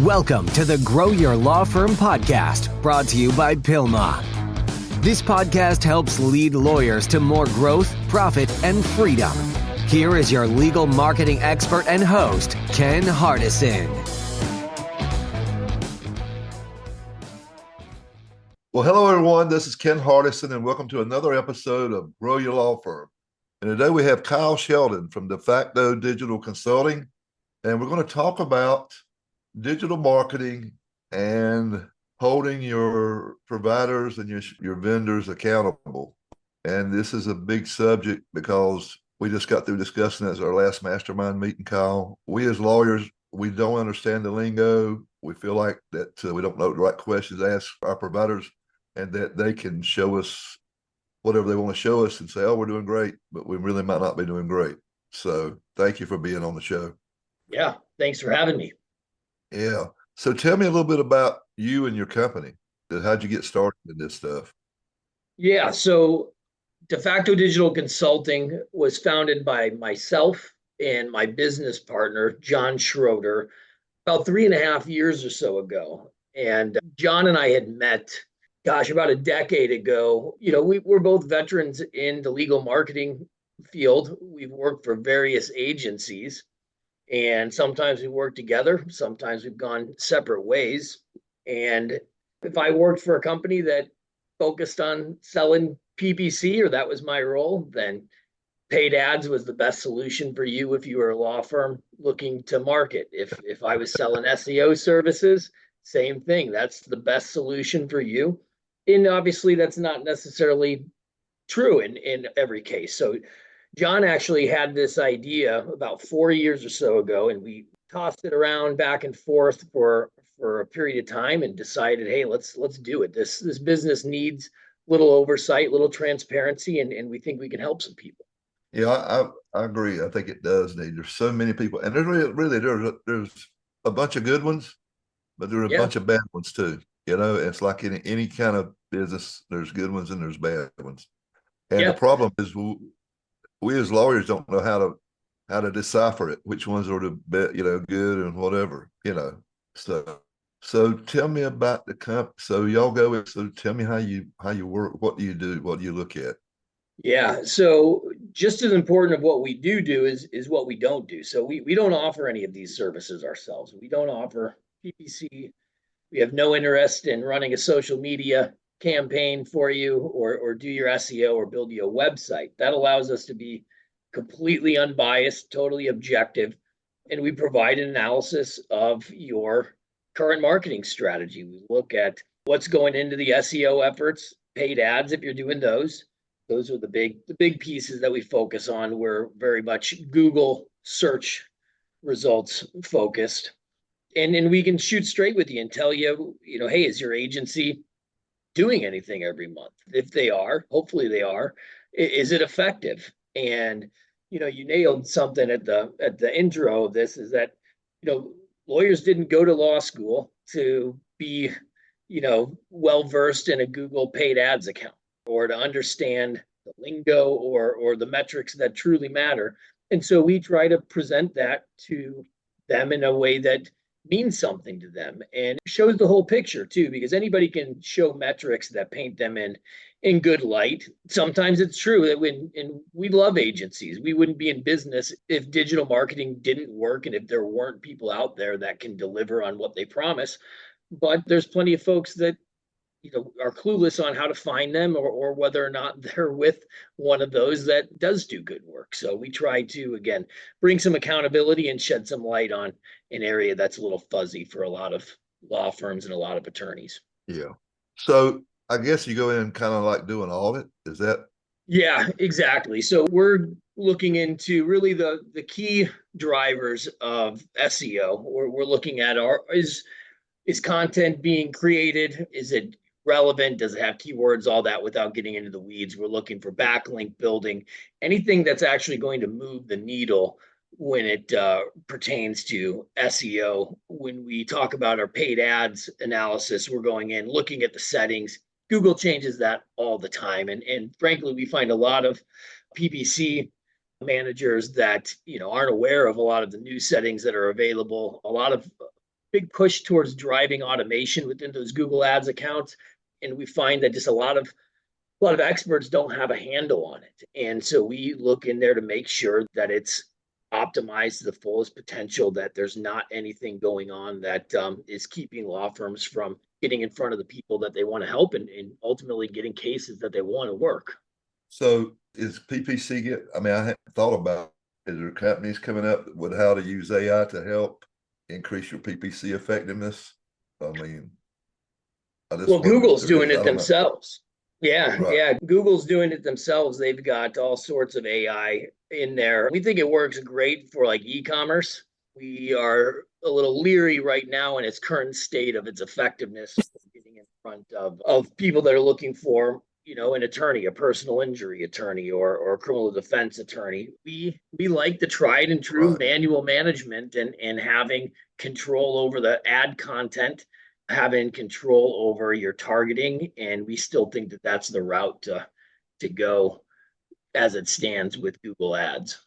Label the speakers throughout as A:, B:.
A: Welcome to the Grow Your Law Firm podcast, brought to you by Pilma. This podcast helps lead lawyers to more growth, profit, and freedom. Here is your legal marketing expert and host, Ken Hardison.
B: Well, hello, everyone. This is Ken Hardison, and welcome to another episode of Grow Your Law Firm. And today we have Kyle Sheldon from Facto Digital Consulting, and we're going to talk about digital marketing and holding your providers and your vendors accountable. And this is a big subject because we just got through discussing this at our last mastermind meeting, Kyle. We as lawyers, we don't understand the lingo. We feel like that we don't know the right questions to ask our providers, and that they can show us whatever they want to show us and say, oh, we're doing great, but we really might not be doing great. So thank you for being on the show.
C: Yeah, thanks for having me.
B: Yeah. So tell me a little bit about you and your company. How'd you get started in this stuff?
C: Yeah, so Facto Digital Consulting was founded by myself and my business partner, John Schroeder, about 3.5 years or so ago. And John and I had met, about a decade ago. You know, we're both veterans in the legal marketing field. We've worked for various agencies. And sometimes we work together, sometimes we've gone separate ways. And if I worked for a company that focused on selling PPC, or that was my role, then paid ads was the best solution for you if you were a law firm looking to market. If I was selling SEO services, same thing. That's the best solution for you. And obviously that's not necessarily true in every case. So John actually had this idea about 4 years or so ago, and we tossed it around back and forth for a period of time and decided, hey, let's do it. This business needs little oversight, little transparency, and we think we can help some people.
B: Yeah, I agree. I think it does need. There's so many people, and there's a bunch of good ones, but there are a bunch of bad ones too. You know, it's like in any kind of business, there's good ones and there's bad ones. And the problem is we as lawyers don't know how to decipher it, which ones are the good and whatever, So tell me about the company. So y'all go. So tell me how you work. What do you do? What do you look at?
C: Yeah. So just as important of what we do is what we don't do. So we don't offer any of these services ourselves. We don't offer PPC. We have no interest in running a social media campaign for you or do your SEO or build you a website. That allows us to be completely unbiased, totally objective, and we provide an analysis of your current marketing strategy. We look at what's going into the SEO efforts, paid ads if you're doing those. Those are the big pieces that we focus on. We're very much Google search results focused. And we can shoot straight with you and tell you, hey, is your agency doing anything every month? If they are, hopefully they are. Is it effective? And you nailed something at the intro of this, is that lawyers didn't go to law school to be well versed in a Google paid ads account or to understand the lingo or the metrics that truly matter. And so we try to present that to them in a way that means something to them and shows the whole picture too, because anybody can show metrics that paint them in good light. Sometimes it's true that we love agencies. We wouldn't be in business if digital marketing didn't work and if there weren't people out there that can deliver on what they promise. But there's plenty of folks that are clueless on how to find them or whether or not they're with one of those that does do good work. So we try to, again, bring some accountability and shed some light on an area that's a little fuzzy for a lot of law firms and a lot of attorneys.
B: Yeah. So I guess you go in and kind of like do an audit. Is that?
C: Yeah, exactly. So we're looking into really the key drivers of SEO. We're looking at is content being created? Is it relevant? Does it have keywords? All that without getting into the weeds. We're looking for backlink building, anything that's actually going to move the needle when it pertains to SEO. When we talk about our paid ads analysis, we're going in, looking at the settings. Google changes that all the time. And frankly, we find a lot of PPC managers that aren't aware of a lot of the new settings that are available. A lot of big push towards driving automation within those Google Ads accounts. And we find that just a lot of experts don't have a handle on it. And so we look in there to make sure that it's optimized to the fullest potential, that there's not anything going on that is keeping law firms from getting in front of the people that they want to help and ultimately getting cases that they want to work.
B: So is PPC I mean, I hadn't thought about, is there companies coming up with how to use AI to help increase your PPC effectiveness? I mean,
C: well, Google's doing it themselves. Yeah,
B: right.
C: yeah. Google's doing it themselves. They've got all sorts of AI in there. We think it works great for like e-commerce. We are a little leery right now in its current state of its effectiveness, getting in front of people that are looking for, an attorney, a personal injury attorney or a criminal defense attorney. We like the tried and true manual management and having control over the ad content, having control over your targeting, and we still think that that's the route to go as it stands with Google Ads.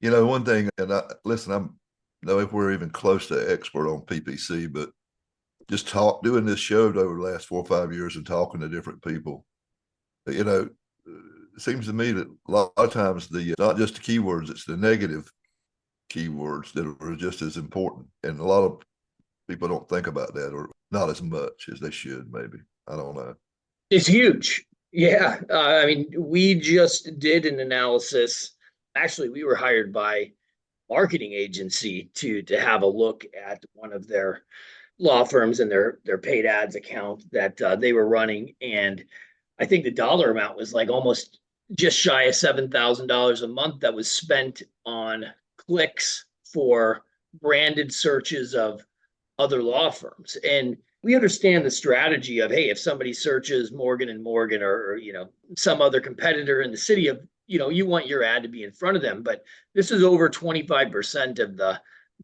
B: One thing, and I'm know if we're even close to expert on PPC, but just doing this show over the last 4 or 5 years and talking to different people, it seems to me that a lot of times not just the keywords, it's the negative keywords that are just as important, and a lot of people don't think about that, or not as much as they should, maybe. I don't know.
C: It's huge. Yeah. I mean, we just did an analysis. Actually, we were hired by marketing agency to have a look at one of their law firms and their paid ads account that they were running. And I think the dollar amount was like almost just shy of $7,000 a month that was spent on clicks for branded searches of other law firms. And we understand the strategy of, hey, if somebody searches Morgan and Morgan or some other competitor in the city of, you want your ad to be in front of them. But this is over 25% of the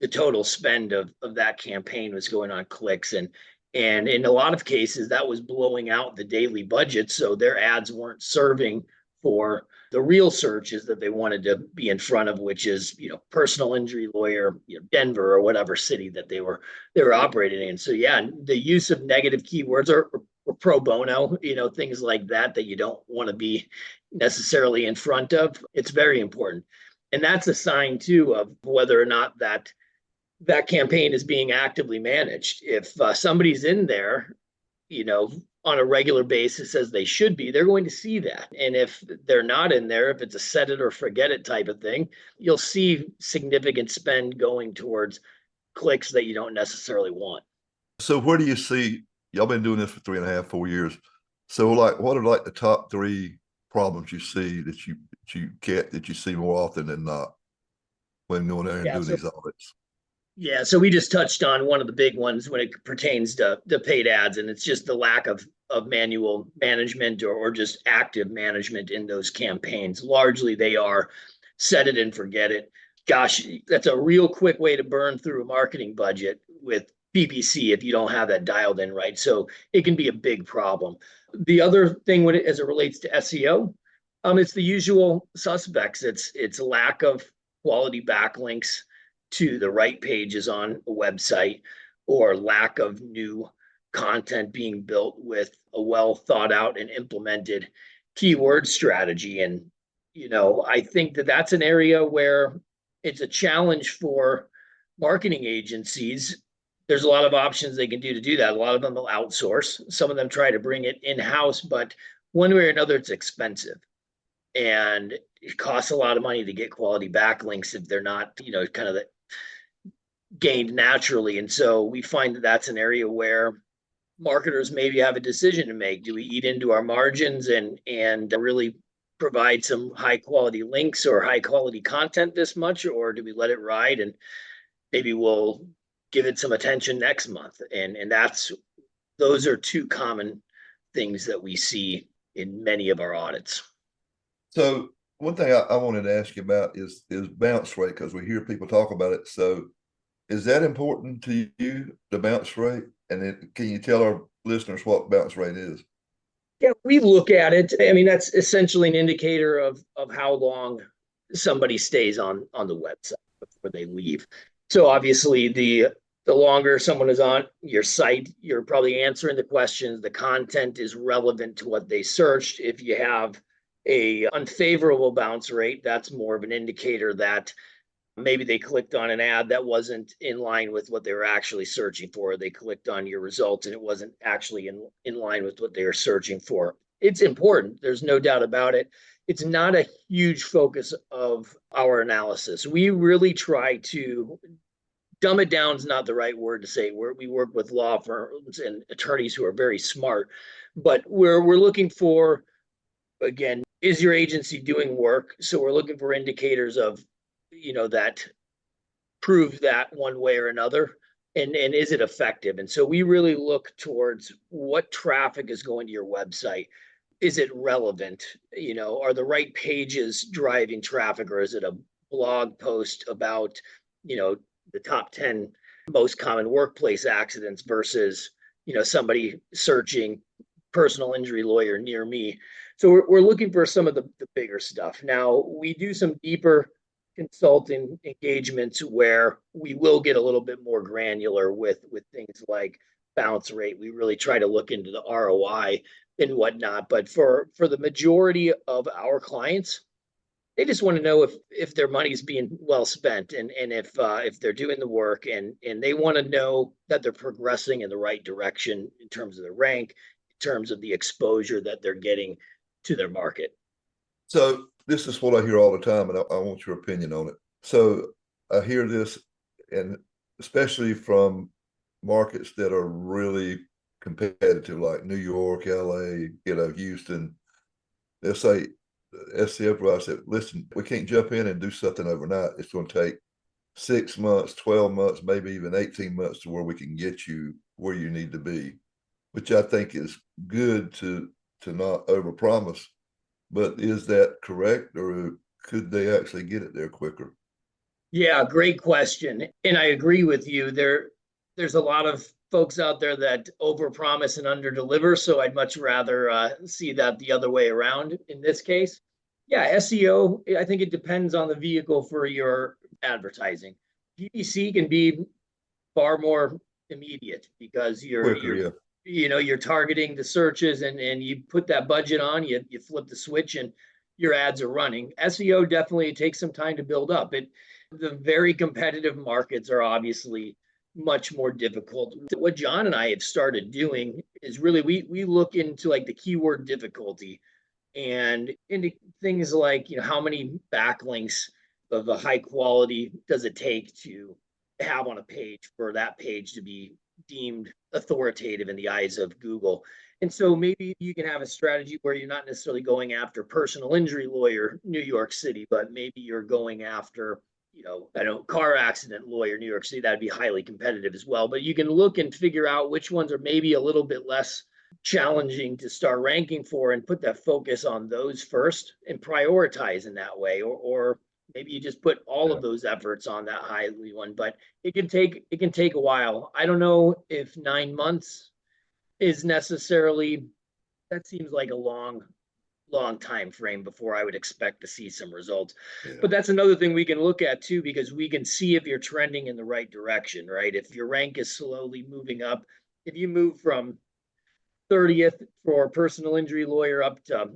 C: total spend of that campaign was going on clicks. And in a lot of cases, that was blowing out the daily budget. So their ads weren't serving for the real searches that they wanted to be in front of, which is, personal injury lawyer, Denver or whatever city that they were operating in. So yeah, the use of negative keywords or pro bono, things like that you don't want to be necessarily in front of. It's very important. And that's a sign too of whether or not that campaign is being actively managed. If somebody's in there, on a regular basis as they should be, they're going to see that. And if they're not in there, if it's a set it or forget it type of thing, you'll see significant spend going towards clicks that you don't necessarily want.
B: So where do you see, y'all been doing this for 3.5, 4 years. So what are like the top 3 problems you see that you see more often than not when going there and doing these audits?
C: Yeah, so we just touched on one of the big ones when it pertains to the paid ads, and it's just the lack of manual management or just active management in those campaigns. Largely, they are set it and forget it. Gosh, that's a real quick way to burn through a marketing budget with PPC if you don't have that dialed in right. So it can be a big problem. The other thing as it relates to SEO, it's the usual suspects. It's lack of quality backlinks to the right pages on a website, or lack of new content being built with a well thought out and implemented keyword strategy. And, I think that that's an area where it's a challenge for marketing agencies. There's a lot of options they can do to do that. A lot of them will outsource. Some of them try to bring it in-house, but one way or another, it's expensive. And it costs a lot of money to get quality backlinks if they're not, kind of gained naturally. And so we find that that's an area where marketers maybe have a decision to make. Do we eat into our margins and really provide some high quality links or high quality content this much, or do we let it ride and maybe we'll give it some attention next month? And those are 2 common things that we see in many of our audits.
B: So one thing I wanted to ask you about is bounce rate, because we hear people talk about it. So is that important to you, the bounce rate? And then can you tell our listeners what bounce rate is?
C: Yeah, we look at it. I mean, that's essentially an indicator of how long somebody stays on the website before they leave. So obviously the the longer someone is on your site, you're probably answering the questions. The content is relevant to what they searched. If you have a unfavorable bounce rate, that's more of an indicator that maybe they clicked on an ad that wasn't in line with what they were actually searching for. They clicked on your results and it wasn't actually in line with what they were searching for. It's important. There's no doubt about it. It's not a huge focus of our analysis. We really try to dumb it down is not the right word to say. We work with law firms and attorneys who are very smart, but we're looking for, again, is your agency doing work? So we're looking for indicators of, that prove that one way or another. And is it effective? And so we really look towards what traffic is going to your website. Is it relevant? Are the right pages driving traffic, or is it a blog post about, the top 10 most common workplace accidents versus, somebody searching personal injury lawyer near me. So we're looking for some of the bigger stuff. Now, we do some deeper consulting engagements where we will get a little bit more granular with things like bounce rate. We really try to look into the ROI and whatnot. But for the majority of our clients, they just want to know if their money's being well spent, and if they're doing the work, and they want to know that they're progressing in the right direction in terms of the rank, in terms of the exposure that they're getting to their market.
B: So this is what I hear all the time, and I want your opinion on it. So I hear this, and especially from markets that are really competitive, like New York, LA, Houston. They'll say, SEO provider said, listen, we can't jump in and do something overnight. It's going to take 6 months, 12 months, maybe even 18 months to where we can get you where you need to be, which I think is good to not overpromise. But is that correct, or could they actually get it there quicker?
C: Yeah, great question. And I agree with you. There's a lot of folks out there that overpromise and underdeliver. So I'd much rather see that the other way around in this case. Yeah, SEO, I think it depends on the vehicle for your advertising. PPC can be far more immediate because
B: Quicker,
C: you're targeting the searches, and you put that budget on, you flip the switch and your ads are running. SEO definitely takes some time to build up. The very competitive markets are obviously much more difficult. What John and I have started doing is really we look into like the keyword difficulty and into things like, how many backlinks of a high quality does it take to have on a page for that page to be deemed authoritative in the eyes of Google. And so maybe you can have a strategy where you're not necessarily going after personal injury lawyer, New York City, but maybe you're going after, car accident lawyer, New York City. That'd be highly competitive as well. But you can look and figure out which ones are maybe a little bit less challenging to start ranking for, and put that focus on those first and prioritize in that way. Or maybe you just put all of those efforts on that highly one, but it can take a while. I don't know if 9 months is necessarily, that seems like a long time frame before I would expect to see some results.
B: Yeah.
C: But that's another thing we can look at too, because we can see if you're trending in the right direction, right? If your rank is slowly moving up, if you move from 30th for personal injury lawyer up to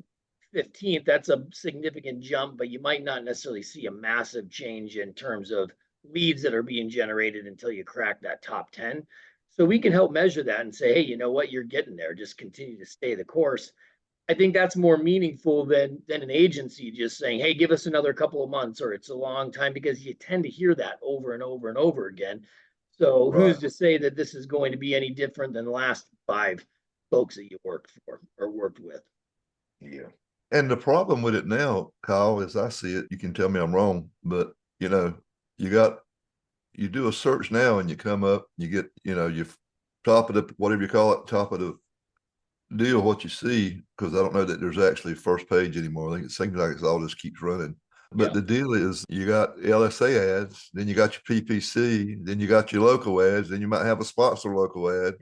C: 15th, that's a significant jump, but you might not necessarily see a massive change in terms of leads that are being generated until you crack that top 10. So we can help measure that and say, hey, you know what, you're getting there. Just continue to stay the course. I think that's more meaningful than an agency just saying, hey, give us another couple of months, or it's a long time, because you tend to hear that over and over and over again. So
B: Right.
C: Who's to say that this is going to be any different than the last 5 folks that you worked for or worked with?
B: Yeah. And the problem with it now, Kyle, as I see it, you can tell me I'm wrong, but you do a search now and you come up, you get, you top of the, whatever you call it, top of the deal, what you see, because I don't know that there's actually first page anymore. I think it seems like it's all just keeps running. But the deal is, you got LSA ads, then you got your PPC, then you got your local ads, then you might have a sponsor local ad.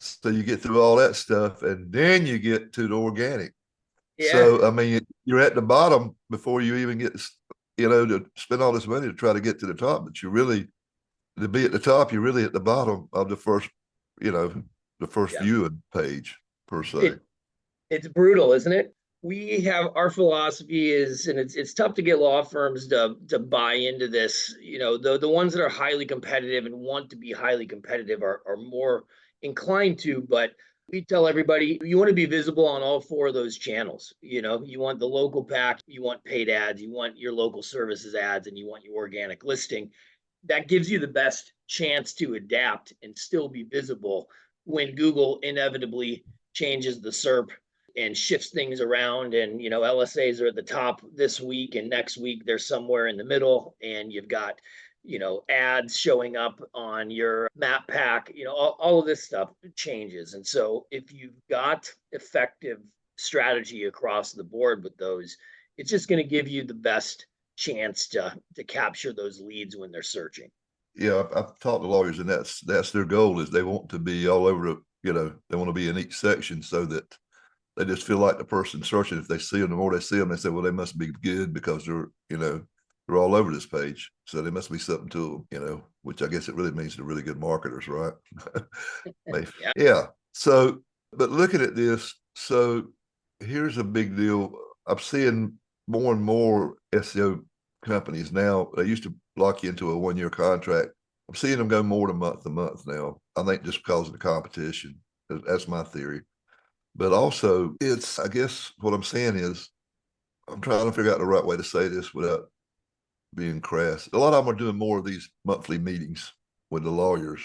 B: So you get through all that stuff, and then you get to the organic.
C: Yeah.
B: So, I mean, you're at the bottom before you even get, to spend all this money to try to get to the top, but you really to be at the top, you're really at the bottom of the first, the first
C: Yeah.
B: viewing page per se.
C: It's brutal, isn't it? We have our philosophy is, and it's tough to get law firms to buy into this. The ones that are highly competitive and want to be highly competitive are more inclined to, but we tell everybody you want to be visible on all four of those channels. You want the local pack, you want paid ads, you want your local services ads, and you want your organic listing. That gives you the best chance to adapt and still be visible when Google inevitably changes the SERP and shifts things around. And LSAs are at the top this week, and next week they're somewhere in the middle, and you've got ads showing up on your map pack. All of this stuff changes. And so if you've got effective strategy across the board with those, it's just going to give you the best chance to capture those leads when they're searching.
B: Yeah, I've talked to lawyers, and that's their goal, is they want to be all over they want to be in each section, so that they just feel like the person searching, if they see them, the more they see them, they say, well, they must be good because they're all over this page. So there must be something to them, which I guess it really means they're really good marketers, right?
C: Yeah.
B: Yeah. So, but looking at this, so here's a big deal. I'm seeing more and more SEO companies now. They used to lock you into a 1-year contract. I'm seeing them go more to month now. I think just because of the competition. That's my theory. But also, I guess what I'm saying is, I'm trying to figure out the right way to say this without being crass. A lot of them are doing more of these monthly meetings with the lawyers.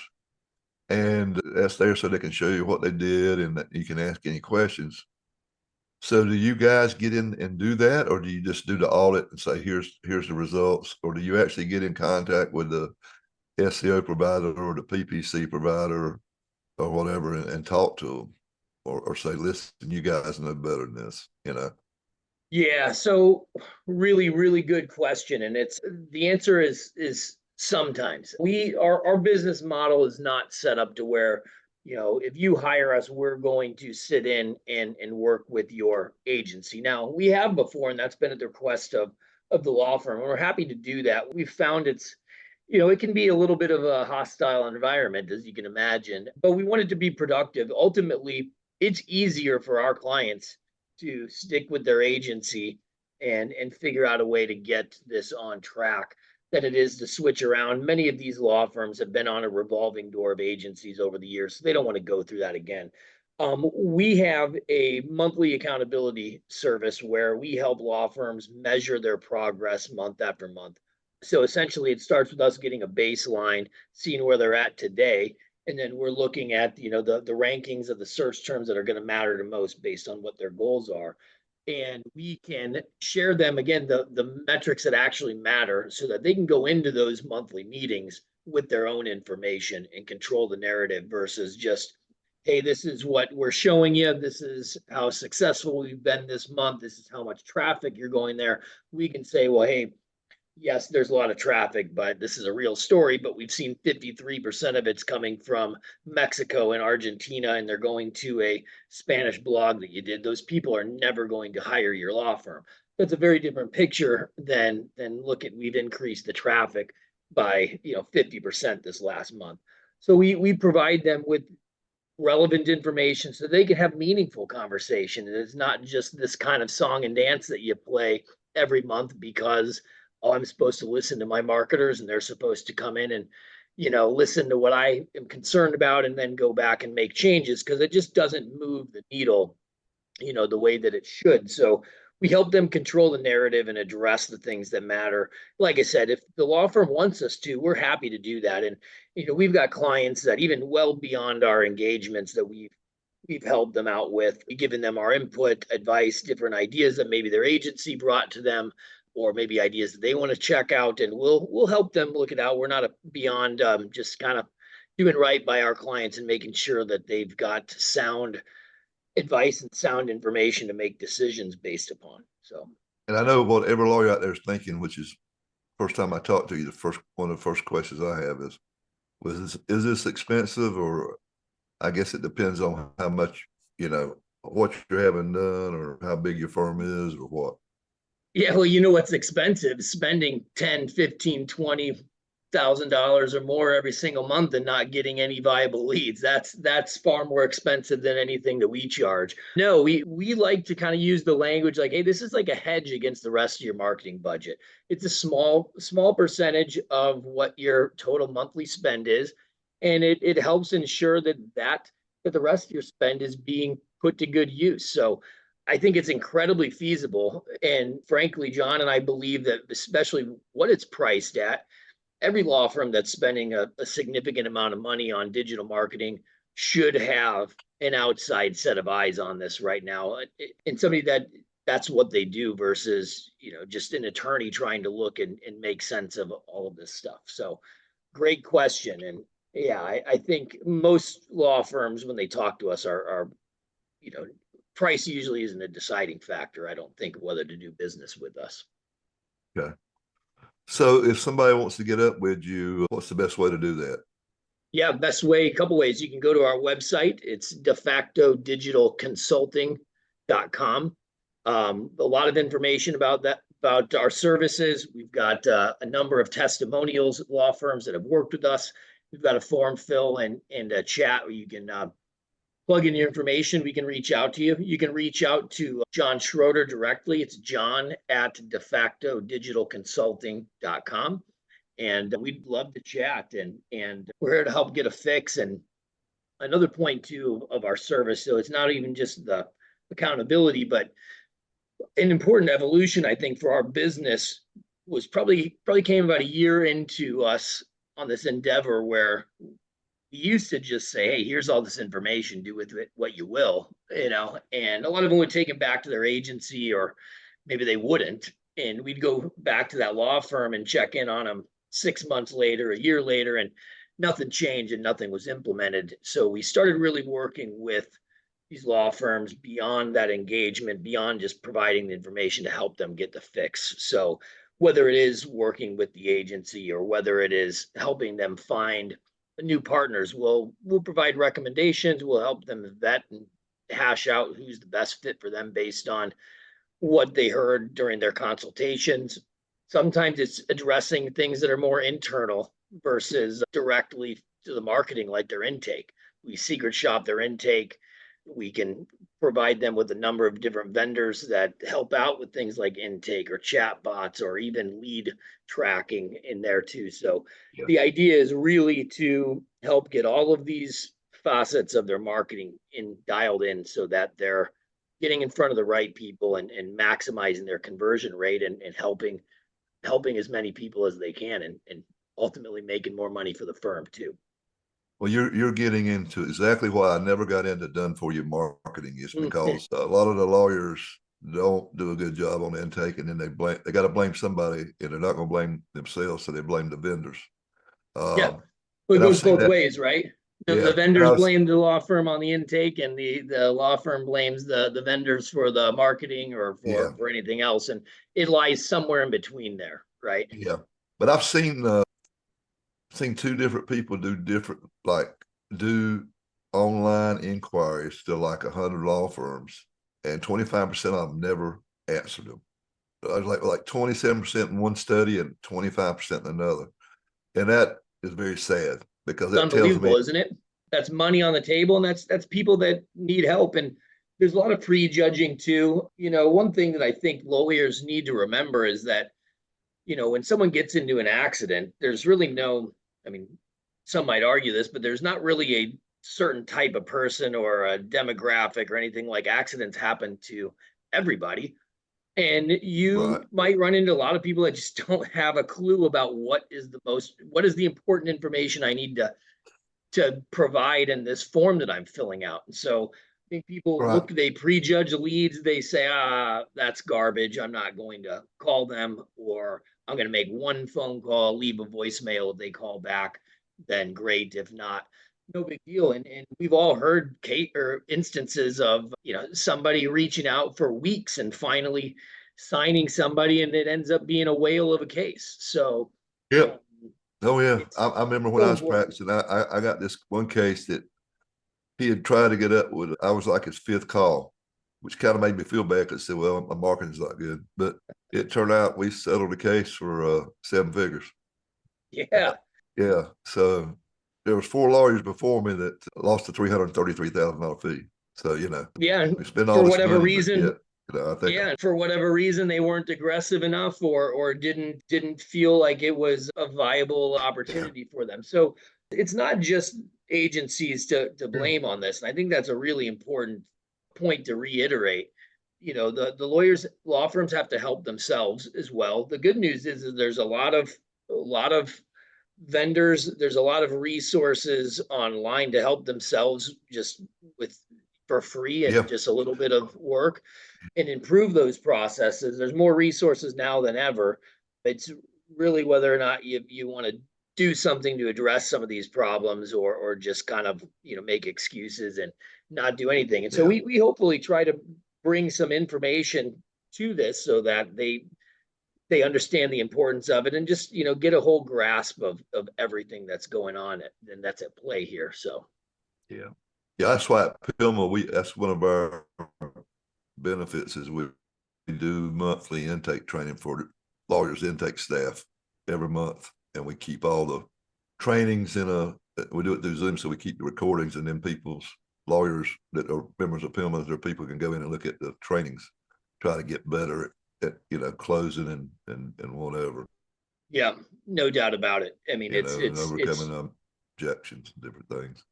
B: And that's there so they can show you what they did, and that you can ask any questions. So do you guys get in and do that, or do you just do the audit and say, here's the results? Or do you actually get in contact with the SEO provider or the PPC provider or whatever and talk to them? Or say, listen, you guys know better than this,
C: Yeah, so really, really good question. And the answer is sometimes. Our business model is not set up to where, if you hire us, we're going to sit in and work with your agency. Now, we have before, and that's been at the request of the law firm, and we're happy to do that. We've found it can be a little bit of a hostile environment, as you can imagine, but we want it to be productive. Ultimately, it's easier for our clients to stick with their agency and figure out a way to get this on track than it is to switch around. Many of these law firms have been on a revolving door of agencies over the years, so they don't want to go through that again. We have a monthly accountability service where we help law firms measure their progress month after month. So essentially, it starts with us getting a baseline, seeing where they're at today, and then we're looking at the rankings of the search terms that are going to matter the most based on what their goals are, and we can share them again, the metrics that actually matter, so that they can go into those monthly meetings with their own information and control the narrative versus just, hey, this is what we're showing you, this is how successful we've been this month, this is how much traffic you're going there. We can say, well, hey, yes, there's a lot of traffic, but this is a real story. But we've seen 53% of it's coming from Mexico and Argentina, and they're going to a Spanish blog that you did. Those people are never going to hire your law firm. That's a very different picture than look at, we've increased the traffic by 50% this last month. So we provide them with relevant information so they can have meaningful conversation. And it's not just this kind of song and dance that you play every month because, oh, I'm supposed to listen to my marketers and they're supposed to come in and, listen to what I am concerned about and then go back and make changes, because it just doesn't move the needle, the way that it should. So we help them control the narrative and address the things that matter. Like I said, if the law firm wants us to, we're happy to do that. And, we've got clients that even well beyond our engagements that we've helped them out with, given them our input, advice, different ideas that maybe their agency brought to them, or maybe ideas that they want to check out, and we'll help them look it out. We're not beyond just kind of doing right by our clients and making sure that they've got sound advice and sound information to make decisions based upon. So,
B: and I know what every lawyer out there is thinking, which is, first time I talk to you, one of the first questions I have is this expensive? Or I guess it depends on how much, what you're having done or how big your firm is or what.
C: Yeah, well, what's expensive? Spending 10, 15, 20, $100,000 or more every single month and not getting any viable leads. That's far more expensive than anything that we charge. No, we like to kind of use the language like, hey, this is like a hedge against the rest of your marketing budget. It's a small percentage of what your total monthly spend is, and it helps ensure that the rest of your spend is being put to good use. So I think it's incredibly feasible. And frankly, John and I believe that especially what it's priced at, every law firm that's spending a significant amount of money on digital marketing should have an outside set of eyes on this right now. And somebody that's what they do versus, just an attorney trying to look and make sense of all of this stuff. So great question. And yeah, I think most law firms, when they talk to us, are price usually isn't a deciding factor, I don't think, whether to do business with us.
B: Okay. So if somebody wants to get up with you, what's the best way to do that?
C: Yeah, best way, a couple ways. You can go to our website. It's defactodigitalconsulting.com. A lot of information about that, about our services. We've got a number of testimonials, law firms that have worked with us. We've got a form fill and a chat where you can plug in your information. We can reach out to you. You can reach out to John Schroeder directly. It's john@defactodigitalconsulting.com. And we'd love to chat, and we're here to help get a fix. And another point too of our service, so it's not even just the accountability, but an important evolution, I think, for our business was probably came about a year into us on this endeavor where we used to just say, hey, here's all this information, do with it what you will, and a lot of them would take it back to their agency, or maybe they wouldn't. And we'd go back to that law firm and check in on them 6 months later, a year later, and nothing changed and nothing was implemented. So we started really working with these law firms beyond that engagement, beyond just providing the information to help them get the fix. So whether it is working with the agency or whether it is helping them find new partners, we'll provide recommendations. We'll help them vet and hash out who's the best fit for them based on what they heard during their consultations. Sometimes it's addressing things that are more internal versus directly to the marketing, like their intake. We secret shop their intake. We can provide them with a number of different vendors that help out with things like intake or chat bots or even lead tracking in there too. So yeah, the idea is really to help get all of these facets of their marketing dialed in so that they're getting in front of the right people and maximizing their conversion rate and helping as many people as they can and ultimately making more money for the firm too.
B: Well, you're getting into exactly why I never got into done for you marketing, is because a lot of the lawyers don't do a good job on intake, and then they got to blame somebody, and they're not going to blame themselves, so they blame the vendors.
C: Yeah, well, it goes both ways, right? The vendors blame the law firm on the intake, and the law firm blames the vendors for the marketing or for anything else, and it lies somewhere in between there, right?
B: Yeah, but I've seen two different people do online inquiries to like 100 law firms, and 25% of them never answered them. Like 27% in one study and 25% in another, and that is very sad because it's
C: unbelievable, isn't it? That's money on the table, and that's people that need help. And there's a lot of prejudging too. One thing that I think lawyers need to remember is that when someone gets into an accident, there's really some might argue this, but there's not really a certain type of person or a demographic or anything. Like, accidents happen to everybody. And you might run into a lot of people that just don't have a clue about what is the important information I need to provide in this form that I'm filling out. And so I think people they prejudge leads. They say, that's garbage, I'm not going to call them, or I'm going to make one phone call, leave a voicemail. If they call back, then great. If not, no big deal. And we've all heard instances of somebody reaching out for weeks and finally signing somebody, and it ends up being a whale of a case. So
B: yep. Oh yeah, I remember when I was practicing, I got this one case that he had tried to get up with. I was like his fifth call, which kind of made me feel bad because I said, well, my marketing's not good. But it turned out we settled the case for 7 figures.
C: Yeah.
B: Yeah. So there was 4 lawyers before me that lost a $333,000 fee. So,
C: Yeah. And
B: we spend all
C: for
B: this
C: whatever
B: money,
C: reason,
B: but yet, I think,
C: yeah, for whatever reason, they weren't aggressive enough or didn't feel like it was a viable
B: yeah,
C: opportunity for them. So it's not just agencies to blame on this. And I think that's a really important point to reiterate. The lawyers, law firms have to help themselves as well. The good news is that there's a lot of vendors, there's a lot of resources online to help themselves just with for free and
B: yeah,
C: just a little bit of work and improve those processes. There's more resources now than ever. It's really whether or not you want to do something to address some of these problems or just kind of, make excuses and not do anything. And so
B: yeah,
C: we hopefully try to bring some information to this so that they understand the importance of it and just, get a whole grasp of everything that's going on and that's at play here. So
B: yeah. Yeah, that's why at PILMA, that's one of our benefits is we do monthly intake training for lawyers intake staff every month, and we keep all the trainings we do it through Zoom, so we keep the recordings, and then lawyers that are members of PILMA, their people can go in and look at the trainings, try to get better at closing and whatever.
C: yeah, no doubt about it. I mean,
B: and overcoming objections and different things.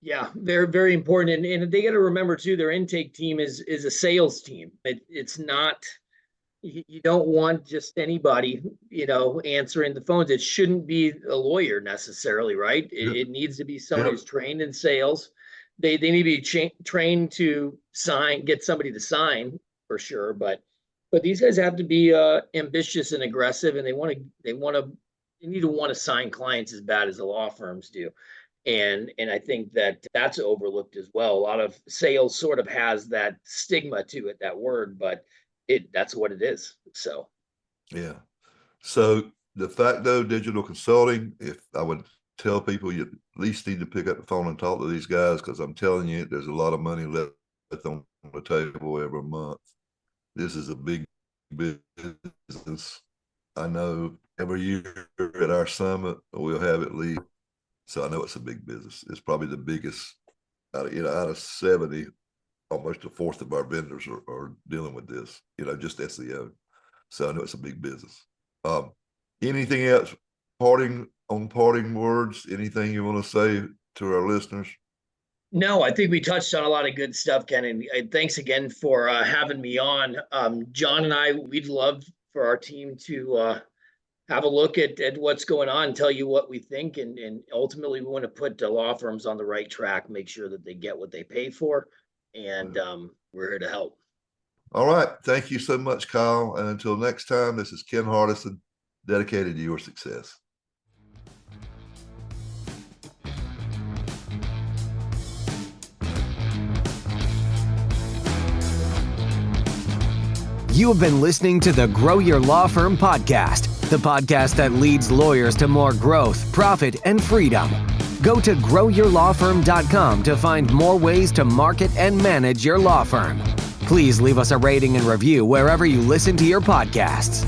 C: Yeah, very, very important. And they got to remember too, their intake team is a sales team. It's not, you don't want just anybody, answering the phones. It shouldn't be a lawyer necessarily, right? It needs to be someone who's trained in sales. They need to be trained to get somebody to sign for sure. But these guys have to be ambitious and aggressive, and they need to want to sign clients as bad as the law firms do. And I think that's overlooked as well. A lot of sales sort of has that stigma to it, that word, but that's what it is. So
B: yeah. So the Facto Digital Consulting, if I would tell people, you at least need to pick up the phone and talk to these guys, because I'm telling you, there's a lot of money left on the table every month. This is a big business. I know every year at our summit, we'll have at least, so I know it's a big business. It's probably the biggest out of 70, almost a fourth of our vendors are dealing with this, just SEO. So I know it's a big business. Anything else, parting words, anything you want to say to our listeners?
C: no, I think we touched on a lot of good stuff, Ken, and thanks again for having me on. John and I, we'd love for our team to have a look at what's going on, tell you what we think, and ultimately we want to put the law firms on the right track, make sure that they get what they pay for, and we're here to help.
B: All right. Thank you so much, Kyle. And until next time, this is Ken Hardison, dedicated to your success.
A: You have been listening to the Grow Your Law Firm podcast, the podcast that leads lawyers to more growth, profit, and freedom. Go to growyourlawfirm.com to find more ways to market and manage your law firm. Please leave us a rating and review wherever you listen to your podcasts.